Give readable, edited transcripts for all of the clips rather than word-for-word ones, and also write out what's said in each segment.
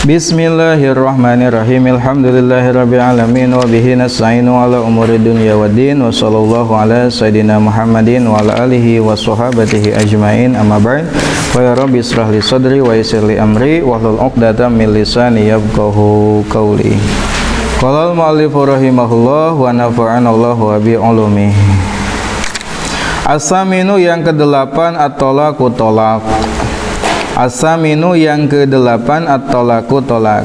Bismillahirrahmanirrahim. Alhamdulillahirabbil alamin wa bihi nasta'inu ala umuri dunya waddin wa sallallahu ala sayidina Muhammadin wa ala alihi wa sahbihi ajmain. Amma ba'd. Wa ya rabbi israh li sadri wa yassir li amri wahlul 'uqdatam min lisani yafqahu qawli. Qala al-mu'allif rahimahullah wa nafa'ana Allahu wa bi 'ulumi. As-saminu yang ke-8 at-talaqu talaq. As-saminu yang ke-8 at-talaqu talaq.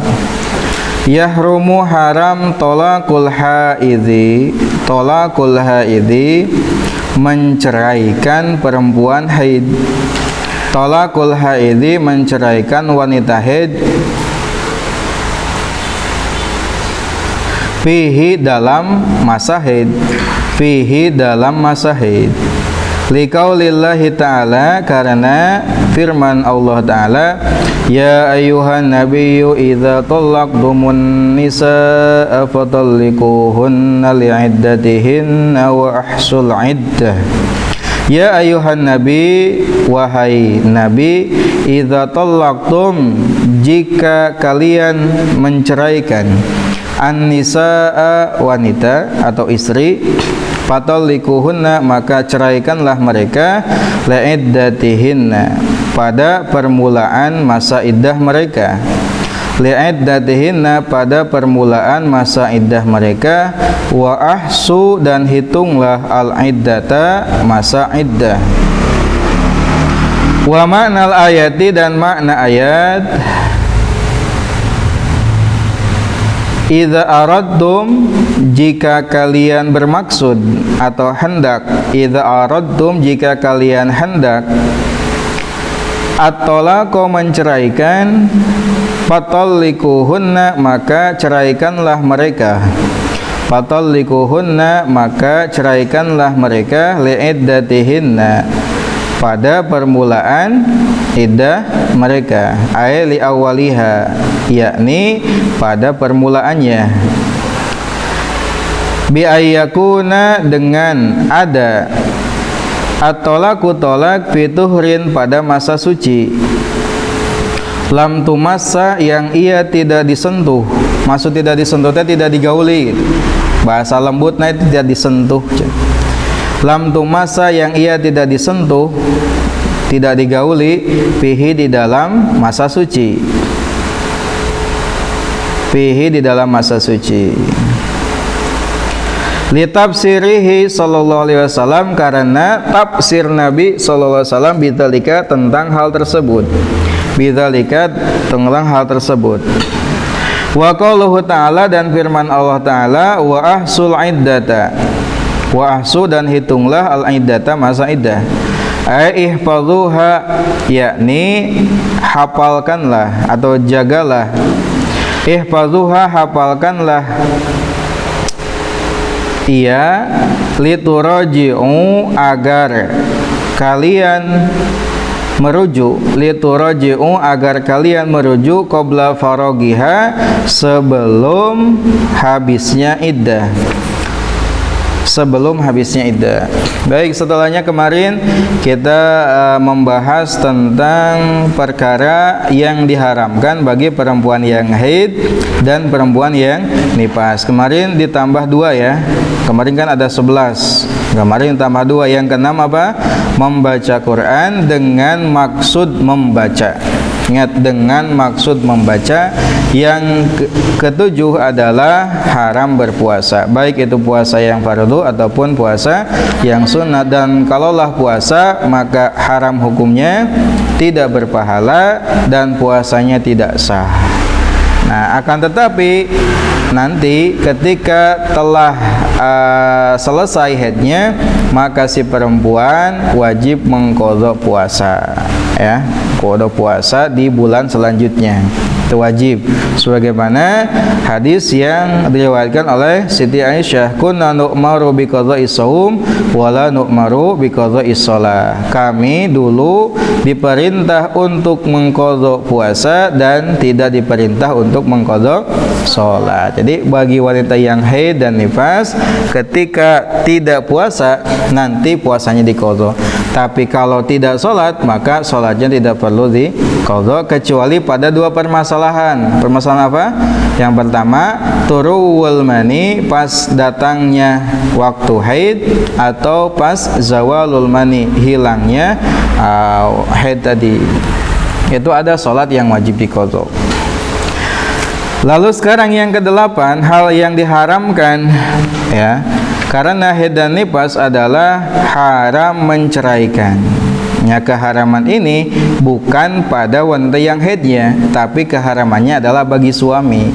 Yahrumu haram talaqul haidhi. Talaqul haidhi menceraikan perempuan haid. Talaqul haidhi menceraikan wanita haid. Fihi dalam masa haid. Fihi dalam masa haid. Liqaulillahi ta'ala, karena firman Allah ta'ala, ya ayyuhan nabiyyu idza talaqtumun nisaa fatalliquhunna li'iddatihinna wa ahsul iddah. Ya ayyuhan nabi, wahai nabi, idza talaqtum, jika kalian menceraikan an-nisaa, wanita atau istri, fatalliquhunna, maka ceraikanlah mereka, li'iddatihinna, pada permulaan masa iddah mereka. Li'iddatihinna, pada permulaan masa iddah mereka. Wa ahsu, dan hitunglah al-iddata, masa iddah. Wa ma'nal ayati, dan makna ayat, idza aradtum, jika kalian bermaksud atau hendak. Idza aradtum, jika kalian hendak. At-talaqu, menceraikan. Fatalliquhunna, maka ceraikanlah mereka. Fatalliquhunna, maka ceraikanlah mereka, li'iddatihinna, pada permulaan iddah mereka. Ay li awwaliha, yakni pada permulaannya. Bi ayyakuna, dengan ada. At-talaqu talaq fi tuhrin, pada masa suci. Lam tumassa, yang ia tidak disentuh. Maksud tidak disentuh, tidak digauli. Bahasa lembutnya tidak disentuh. Lam tumassa, yang ia tidak disentuh, tidak digauli, fihi, di dalam masa suci. Fihi, di dalam masa suci. Litafsirihi sallallahu alaihi wasallam, karena tafsir Nabi sallallahu alaihi wasallam, bidzalika, tentang hal tersebut. Bidzalika, tentang hal tersebut. Wa qauluhu ta'ala, dan firman Allah ta'ala, wa ahsul iddata. Wa ahsu, dan hitunglah al-iddata, masa iddah. Ay ihfazuha, yakni hafalkanlah atau jagalah. Ihfazuha, hafalkanlah. Ia lituraji'u, agar kalian merujuk. Lituraji'u, agar kalian merujuk, qabla faragiha, sebelum habisnya iddah. Sebelum habisnya iddah. Baik, setelahnya kemarin kita membahas tentang perkara yang diharamkan bagi perempuan yang haid dan perempuan yang nifas. Kemarin ditambah 2 ya. Kemarin kan ada 11. Kemarin tambah 2. Yang keenam apa? Membaca Quran dengan maksud membaca. Ingat, dengan maksud membaca. Yang ketujuh adalah haram berpuasa, baik itu puasa yang fardu ataupun puasa yang sunnah. Dan kalaulah puasa, maka haram hukumnya, tidak berpahala, dan puasanya tidak sah. Nah, akan tetapi nanti ketika telah selesai haidnya, maka si perempuan wajib mengqadha puasa, ya, qadha puasa di bulan selanjutnya. Itu wajib, sebagaimana hadis yang diriwayatkan oleh Siti Aisyah, kunna nu'maru bi qadha'is shaum wa la nu'maru bi qadha'is shalah. Kami dulu diperintah untuk mengqadha puasa dan tidak diperintah untuk mengqadha salat. Jadi bagi wanita yang haid dan nifas, ketika tidak puasa, nanti puasanya diqadha. Tapi kalau tidak salat, maka salatnya tidak perlu qadha kecuali pada dua permasalahan. Permasalahan apa? Yang pertama, turuwul mani pas datangnya waktu haid atau pas zawalul mani hilangnya haid tadi. Itu ada salat yang wajib diqadha. Lalu sekarang yang kedelapan, hal yang diharamkan ya. Karena haid dan nifas adalah haram menceraikan. Ya, keharaman ini bukan pada wanita yang haidnya, tapi keharamannya adalah bagi suami.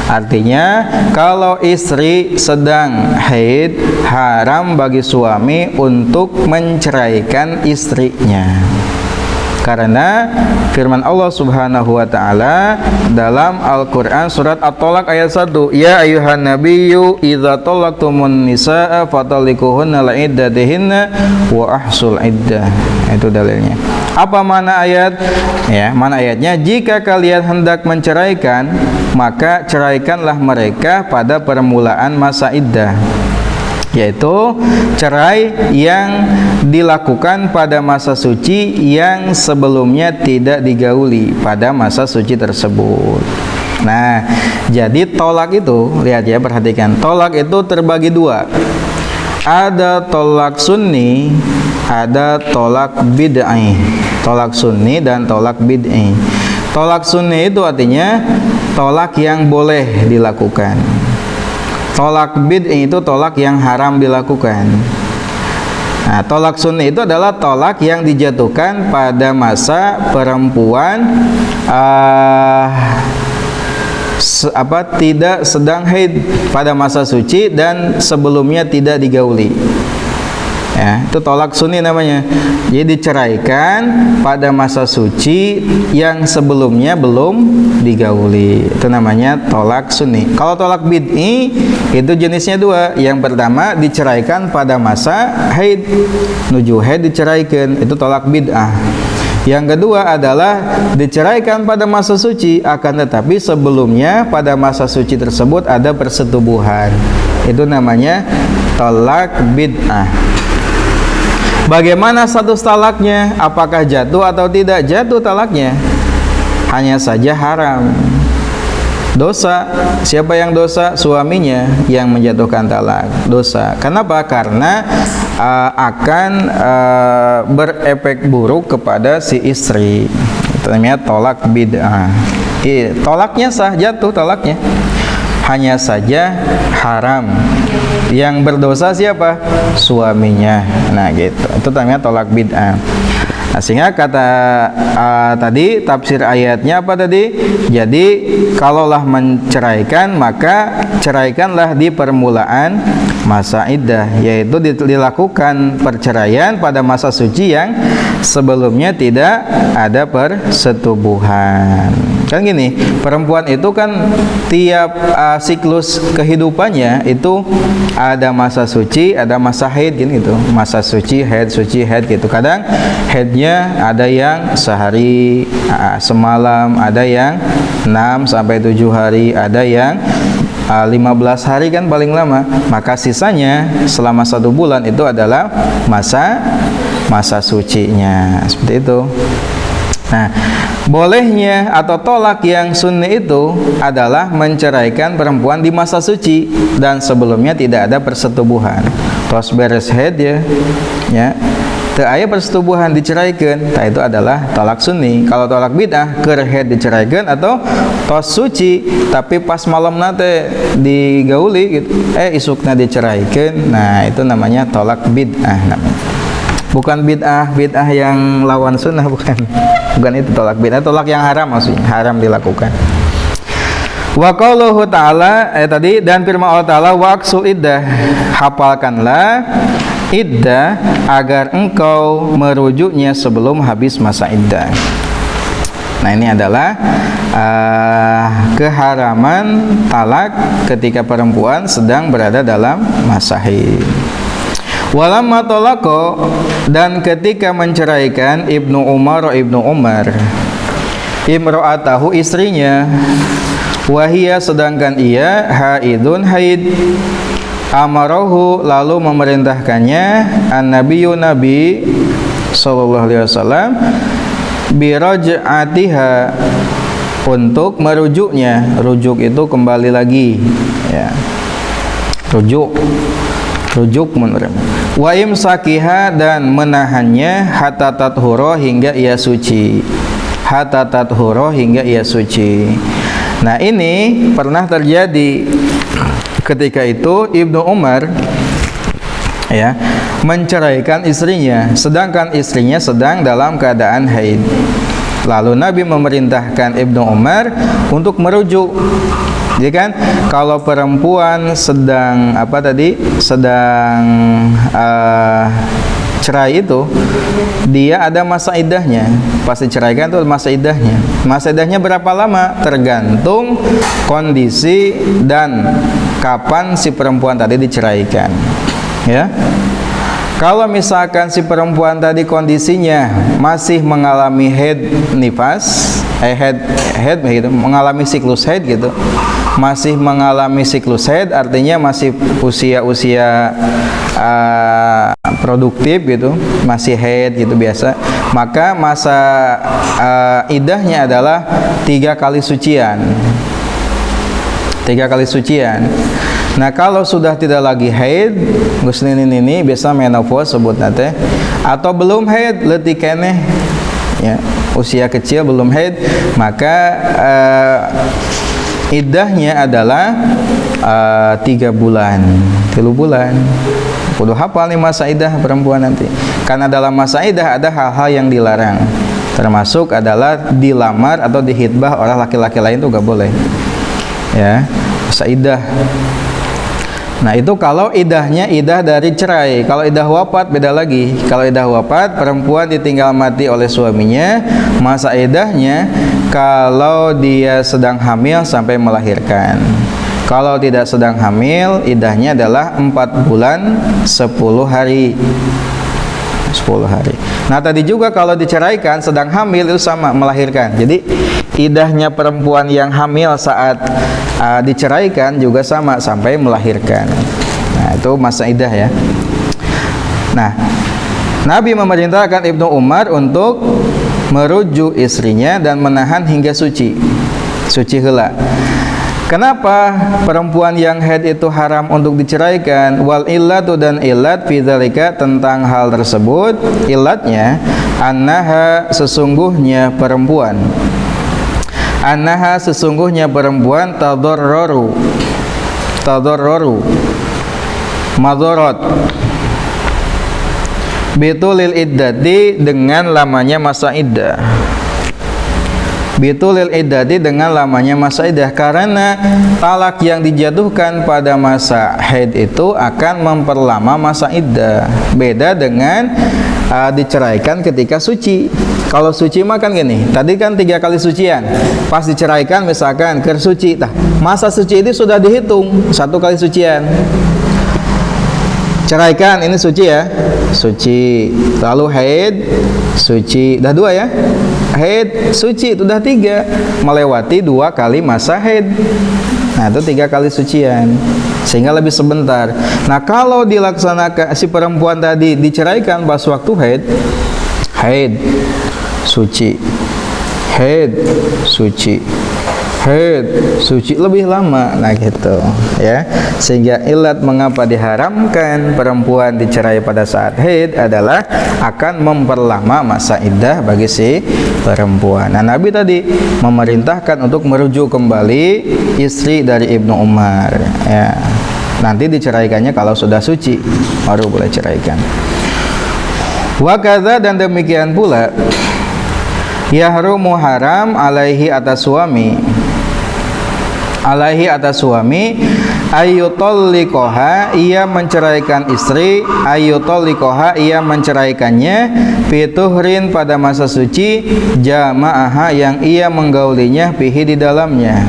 Artinya, kalau istri sedang haid, haram bagi suami untuk menceraikan istrinya. Karena firman Allah Subhanahu wa taala dalam Al-Qur'an surat At-Thalaq ayat 1, ya ayyuhan nabiyyu idza talaqtumun nisaa fatalliquhunna li'iddatihinna wa ahsul iddah. Itu dalilnya. Apa mana ayat? Ya, mana ayatnya? Jika kalian hendak menceraikan, maka ceraikanlah mereka pada permulaan masa iddah. Yaitu cerai yang dilakukan pada masa suci yang sebelumnya tidak digauli pada masa suci tersebut. Nah, jadi tolak itu, lihat ya, perhatikan, tolak itu terbagi dua. Ada tolak sunni, ada tolak bid'ah. Tolak sunni dan tolak bid'ah. Tolak sunni itu artinya tolak yang boleh dilakukan. Tolak bid'ah itu tolak yang haram dilakukan. Nah, tolak sunni itu adalah tolak yang dijatuhkan pada masa perempuan tidak sedang haid, pada masa suci dan sebelumnya tidak digauli. Ya, itu tolak sunni namanya. Jadi diceraikan pada masa suci yang sebelumnya belum digauli. Itu namanya tolak sunni. Kalau tolak bid'i itu jenisnya dua. Yang pertama diceraikan pada masa haid, nuju haid diceraikan, itu tolak bid'ah. Yang kedua adalah diceraikan pada masa suci, akan tetapi sebelumnya pada masa suci tersebut ada persetubuhan. Itu namanya tolak bid'ah. Bagaimana status talaknya? Apakah jatuh atau tidak? Jatuh talaknya, hanya saja haram. Dosa. Siapa yang dosa? Suaminya yang menjatuhkan talak. Dosa. Kenapa? Karena akan berefek buruk kepada si istri. Itu namanya tolak bid'ah. Tolaknya sah, jatuh talaknya, hanya saja haram. Yang berdosa siapa? Suaminya. Nah gitu. Itu namanya tolak bid'ah. Nah, sehingga kata tadi tafsir ayatnya apa tadi? Jadi kalaulah menceraikan, maka ceraikanlah di permulaan masa iddah, yaitu dilakukan perceraian pada masa suci yang sebelumnya tidak ada persetubuhan. Kan gini, perempuan itu kan tiap siklus kehidupannya itu ada masa suci, ada masa haid gitu. Masa suci, haid gitu. Kadang haidnya ada yang sehari semalam, ada yang 6 sampai 7 hari, ada yang 15 hari kan paling lama. Maka sisanya selama 1 bulan itu adalah masa sucinya. Seperti itu. Nah, bolehnya atau tolak yang sunni itu adalah menceraikan perempuan di masa suci dan sebelumnya tidak ada persetubuhan. Tos beres haid ya. Teu aya persetubuhan diceraikan. Nah, itu adalah tolak sunni. Kalau tolak bid'ah keur haid diceraikan atau tos suci tapi pas malam nate digauli gitu. Isukna diceraikan. Nah, itu namanya tolak bid'ah namanya. Bukan bid'ah yang lawan sunnah, bukan itu tolak bid'ah, tolak yang haram maksudnya, haram dilakukan. Wa qauluhu ta'ala tadi, dan firman Allah Ta'ala, waqsul iddah, hafalkanlah iddah agar engkau merujuknya sebelum habis masa iddah. Nah, ini adalah keharaman talak ketika perempuan sedang berada dalam masa haid. Walamma talaqo, dan ketika menceraikan Ibnu Umar imra'atahu, istrinya, wahia, sedangkan ia haidun haid, amarahu, lalu memerintahkannya an-nabiyyu, nabi sallallahu alaihi wasallam, biraj'atiha, untuk merujuknya. Rujuk itu kembali lagi, ya. Rujuk menerima. Wa imsakiha, dan menahannya, hatta tathura, hingga ia suci. Hatta tathura, hingga ia suci. Nah, ini pernah terjadi ketika itu Ibnu Umar, ya, menceraikan istrinya, sedangkan istrinya sedang dalam keadaan haid. Lalu Nabi memerintahkan Ibnu Umar untuk merujuk. Jadi kan kalau perempuan sedang cerai itu, dia ada masa iddahnya. Pas diceraikan itu masa iddahnya. Masa iddahnya berapa lama? Tergantung kondisi dan kapan si perempuan tadi diceraikan, ya. Kalau misalkan si perempuan tadi kondisinya masih mengalami haid gitu, mengalami siklus haid gitu, masih mengalami siklus haid, artinya masih usia produktif gitu, masih haid gitu biasa, maka masa iddahnya adalah 3 kali sucian. 3 kali sucian. Nah, kalau sudah tidak lagi haid, geus ini biasa menopause sebut nate, atau belum haid leutik keneh, ya, usia kecil belum haid, maka iddahnya adalah 3 bulan, 3 bulan. Kudu hafal nih masa iddah perempuan nanti. Karena dalam masa iddah ada hal-hal yang dilarang. Termasuk adalah dilamar atau dihitbah oleh laki-laki lain, itu gak boleh. Ya, masa iddah. Nah, itu kalau iddahnya iddah dari cerai. Kalau iddah wafat beda lagi. Kalau iddah wafat, perempuan ditinggal mati oleh suaminya, masa iddahnya kalau dia sedang hamil sampai melahirkan. Kalau tidak sedang hamil, iddahnya adalah 4 bulan 10 hari. 10 hari. Nah, tadi juga kalau diceraikan sedang hamil itu sama, melahirkan. Jadi iddahnya perempuan yang hamil saat diceraikan juga sama, sampai melahirkan. Nah, itu masa iddah, ya. Nah, Nabi memerintahkan Ibnu Umar untuk merujuk istrinya dan menahan hingga suci heula. Kenapa perempuan yang haid itu haram untuk diceraikan? Wal illatu, dan illat fi dzalika, tentang hal tersebut, illatnya annaha, sesungguhnya perempuan, tadarraru madarat bitulil iddati, dengan lamanya masa iddah. Bitulil iddati, dengan lamanya masa iddah, karena talak yang dijatuhkan pada masa haid itu akan memperlama masa iddah. Beda dengan diceraikan ketika suci. Kalau suci mah kan gini, tadi kan 3 kali sucian. Pas diceraikan misalkan keur suci, masa suci itu sudah dihitung 1 kali sucian. Ceraikan, ini suci, ya, suci. Lalu haid, suci, dah 2 ya. Haid, suci, itu dah 3, melewati 2 kali masa haid. Nah, itu 3 kali sucian, sehingga lebih sebentar. Nah, kalau dilaksanakan si perempuan tadi diceraikan pas waktu haid, suci, haid, suci, haid, suci, lebih lama. Nah, gitu, ya. Sehingga ilat mengapa diharamkan perempuan dicerai pada saat haid adalah akan memperlama masa iddah bagi si perempuan. Nah, Nabi tadi memerintahkan untuk merujuk kembali istri dari Ibnu Umar, ya. Nanti diceraikannya kalau sudah suci, baru boleh ceraikan. Wa kadza, dan demikian pula, yahrumu, haram, alaihi, atas suami, ayyutallikoha, ia menceraikan istri, ayyutallikoha, ia menceraikannya, fituhrin, pada masa suci, jama'aha, yang ia menggaulinya, fihi, di dalamnya.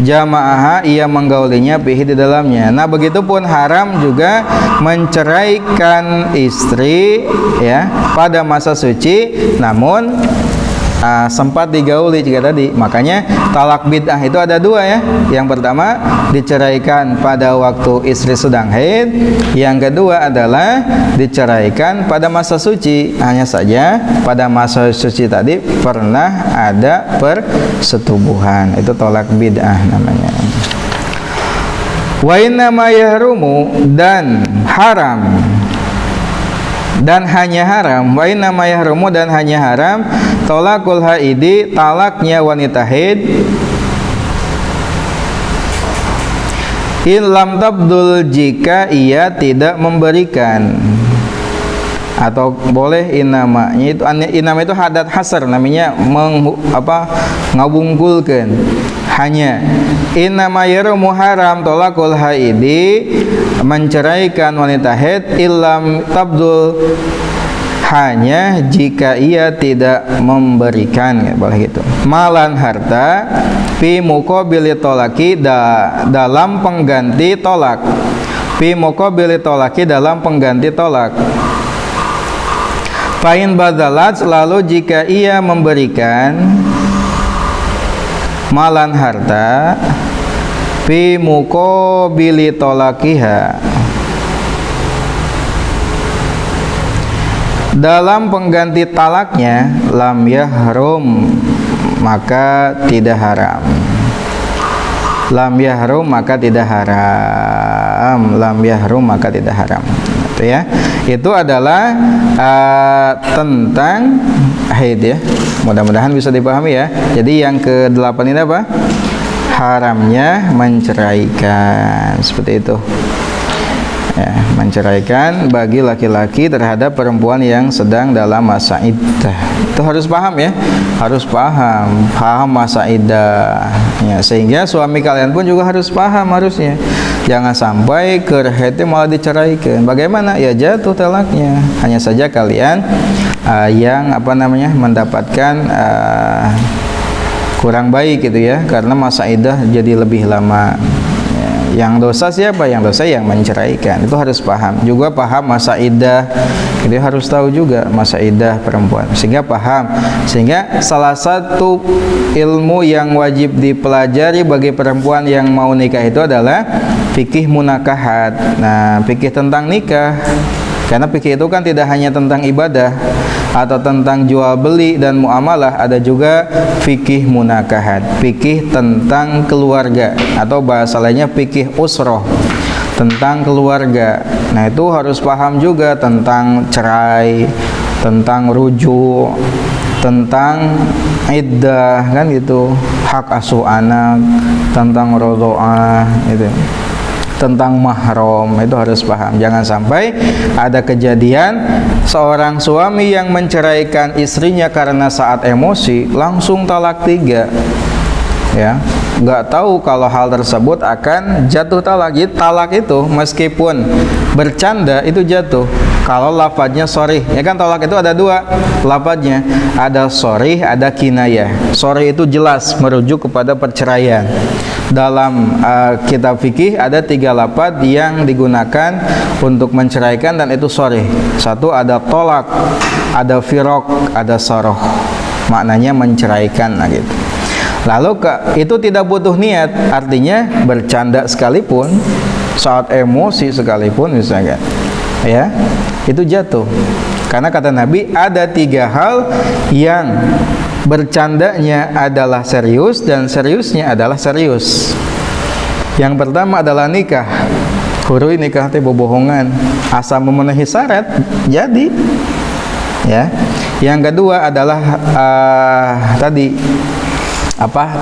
Jama'aha, ia menggaulinya, fihi, di dalamnya. Nah, begitupun haram juga menceraikan istri, ya, pada masa suci, namun sempat digauli jika tadi. Makanya talak bid'ah itu ada dua ya. Yang pertama diceraikan pada waktu istri sedang haid. Yang kedua adalah diceraikan pada masa suci. Hanya saja pada masa suci tadi pernah ada persetubuhan. Itu talak bid'ah namanya. Wa inna ma yahrumu, dan haram, dan hanya haram, wa inna ma yahrumu, dan hanya haram, talakul haidi, talaknya wanita haid, in lam tabdul, jika ia tidak memberikan. Atau boleh inamanya itu, inama itu hadat hasar, namanya ngabungkulkan. Hanya inama yarumu, haram tolakul haidi, menceraikan wanita haid, illam tabdul, hanya jika ia tidak memberikan, ya, boleh gitu. Malan, harta, fi muqabili tolaki, dalam pengganti tolak, fi muqabili tolaki, dalam pengganti tolak. Fa'in badalat, lalu jika ia memberikan malan, harta, fi muqabili tolakiha, dalam pengganti talaknya, lam yahrum, maka tidak haram. Lam yahrum, maka tidak haram. Lam yahrum, maka tidak haram. Itu ya. Itu adalah tentang haid ya. Mudah-mudahan bisa dipahami ya. Jadi yang ke-8 ini apa? Haramnya menceraikan. Seperti itu. Ya, menceraikan bagi laki-laki terhadap perempuan yang sedang dalam masa iddah. Itu harus paham ya, harus paham masa iddah ya, sehingga suami kalian pun juga harus paham harusnya. Jangan sampai haidnya malah diceraikan. Bagaimana? Ya jatuh talaknya. Hanya saja kalian yang mendapatkan kurang baik gitu ya, karena masa iddah jadi lebih lama. Yang dosa siapa? Yang dosa yang menceraikan. Itu harus paham. Juga paham masa iddah. Jadi harus tahu juga masa iddah perempuan. Sehingga paham. Sehingga salah satu ilmu yang wajib dipelajari bagi perempuan yang mau nikah itu adalah fikih munakahat. Nah, fikih tentang nikah. Karena fikih itu kan tidak hanya tentang ibadah atau tentang jual beli dan muamalah, ada juga fikih munakahat, fikih tentang keluarga, atau bahasa lainnya fikih usroh, tentang keluarga. Nah, itu harus paham juga tentang cerai, tentang rujuk, tentang iddah, kan gitu, hak asuh anak, tentang rodho'ah gitu, tentang mahram. Itu harus paham. Jangan sampai ada kejadian seorang suami yang menceraikan istrinya karena saat emosi langsung talak 3 ya, nggak tahu kalau hal tersebut akan jatuh talak. Jadi talak itu meskipun bercanda itu jatuh kalau lafadznya sorih ya, kan talak itu ada 2 lafadznya, ada sorih, ada kinayah. Sorih itu jelas merujuk kepada perceraian. Dalam kitab fikih ada 3 lafadz yang digunakan untuk menceraikan dan itu sorih. Satu ada tolak, ada firok, ada soroh, maknanya menceraikan gitu. Lalu itu tidak butuh niat, artinya bercanda sekalipun, saat emosi sekalipun misalnya ya, itu jatuh. Karena kata Nabi ada 3 hal yang bercandanya adalah serius dan seriusnya adalah serius. Yang pertama adalah nikah. Hurui nikah teh bobohongan, asal memenuhi syarat jadi ya. Yang kedua adalah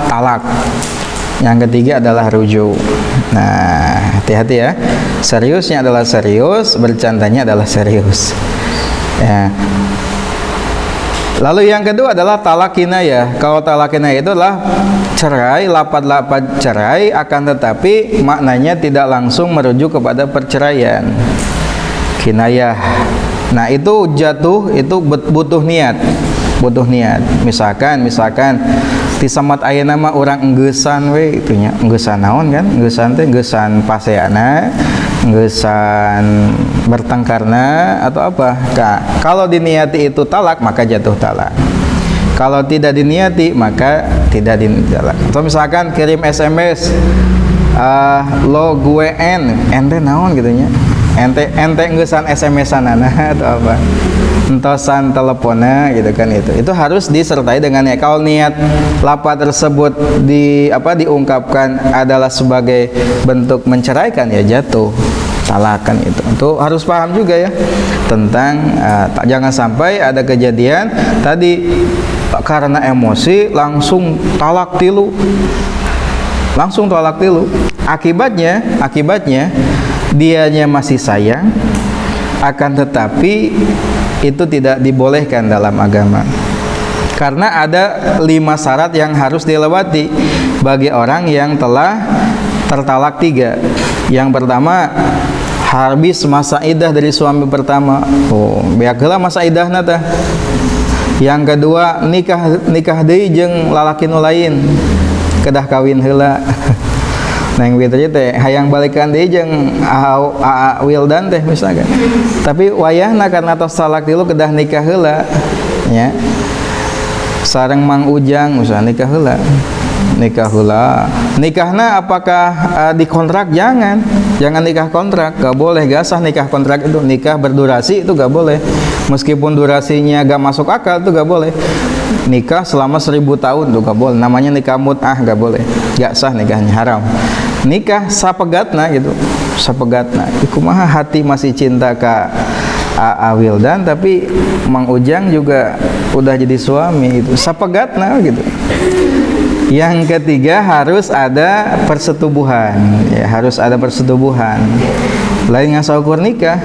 talak. Yang ketiga adalah rujuk. Nah, hati-hati ya. Seriusnya adalah serius, bercandanya adalah serius. Ya. Lalu yang kedua adalah talak kinayah. Kalau talak kinayah itu adalah cerai, lafadz cerai, akan tetapi maknanya tidak langsung merujuk kepada perceraian. Kinayah. Nah, itu jatuh, itu butuh niat. Butuh niat. Misalkan tisamat ayeuna mah urang enggesan we itunya. Enggesan naon kan? Enggesan teh enggesan paseana, enggesan bertengkarna atau apa? Kalau diniati itu talak maka jatuh talak. Kalau tidak diniati maka tidak dijalankan. Atau misalkan kirim SMS, lo gue ente naon gitunya, ente ngeusan SMS-an atau apa, entosan teleponnya gitu kan, itu harus disertai dengan ya. Kalau niat lafaz tersebut diungkapkan adalah sebagai bentuk menceraikan, ya jatuh talakan itu harus paham juga ya tentang jangan sampai ada kejadian tadi karena emosi langsung talak tilu, akibatnya dianya masih sayang, akan tetapi itu tidak dibolehkan dalam agama karena ada 5 syarat yang harus dilewati bagi orang yang telah tertalak 3. Yang pertama, habis masa iddah dari suami pertama. Beak heula masa iddahna teh. Yang kedua, nikah deui jeung lalaki nu lain. Kedah kawin heula. Neng Fitri teh hayang balikan deui jeung Aa Wildan teh misalkan. Tapi wayahna karena tos talak tilu kedah nikah heula nya. Sareng Mang Ujang misalnya nikah heula. Nikahna apakah dikontrak? Jangan nikah kontrak, gak boleh. Gak sah nikah kontrak itu. Nikah berdurasi itu gak boleh, meskipun durasinya gak masuk akal itu gak boleh. Nikah selama 1000 tahun itu gak boleh, namanya nikah mut'ah, gak boleh, gak sah, nikahnya haram. Nikah sapegatna gitu, kumaha hati masih cinta ka Aa Wildan tapi Mang Ujang juga udah jadi suami itu, sapegatna gitu. Yang ketiga, harus ada persetubuhan, ya, harus ada persetubuhan. Lain ngasaukur nikah.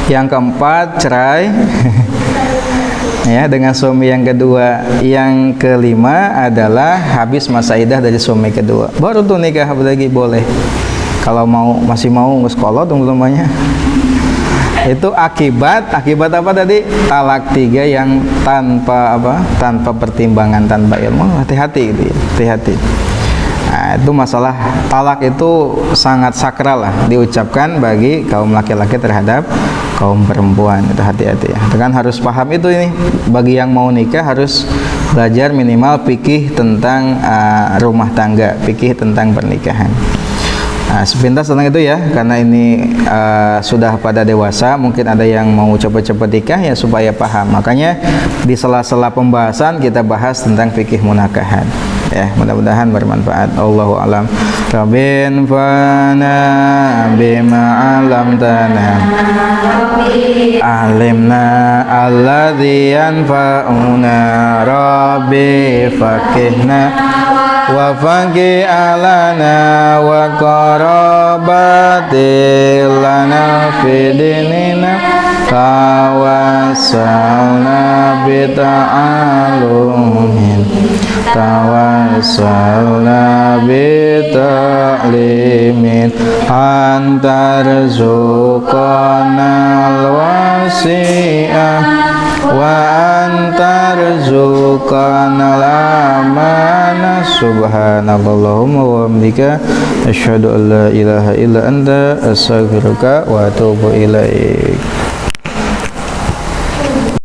Yang keempat, cerai. Ya, dengan suami yang kedua. Yang kelima adalah habis masa iddah dari suami kedua. Baru tuh nikah lagi boleh. Kalau masih mau ngeskolot namanya. Itu akibat apa tadi? Talak 3 yang tanpa pertimbangan, tanpa ilmu. Hati-hati gitu ya, hati-hati. Nah, itu masalah talak itu sangat sakral lah diucapkan bagi kaum laki-laki terhadap kaum perempuan. Itu hati-hati ya. Kan harus paham itu ini. Bagi yang mau nikah harus belajar minimal fikih tentang rumah tangga, fikih tentang pernikahan. Nah, sepintas tentang itu ya, karena ini sudah pada dewasa, mungkin ada yang mau cepat-cepat nikah ya supaya paham. Makanya di sela-sela pembahasan kita bahas tentang fikih munakahan. Ya, mudah-mudahan bermanfaat. Allahu a'lam. Rabbin fana bima 'allamtana. Alimna alladzi yanfa'una. Rabbi faqihna wa faqih alana wa qarabati lana fi dinina tawassalna bi ta'limin antar zuqanal wasi'ah wa antar zuqanal amanah. Subhanallahumma wa bihamdika asyhadu an la ilaha illa anta astaghfiruka wa atubu ilaik.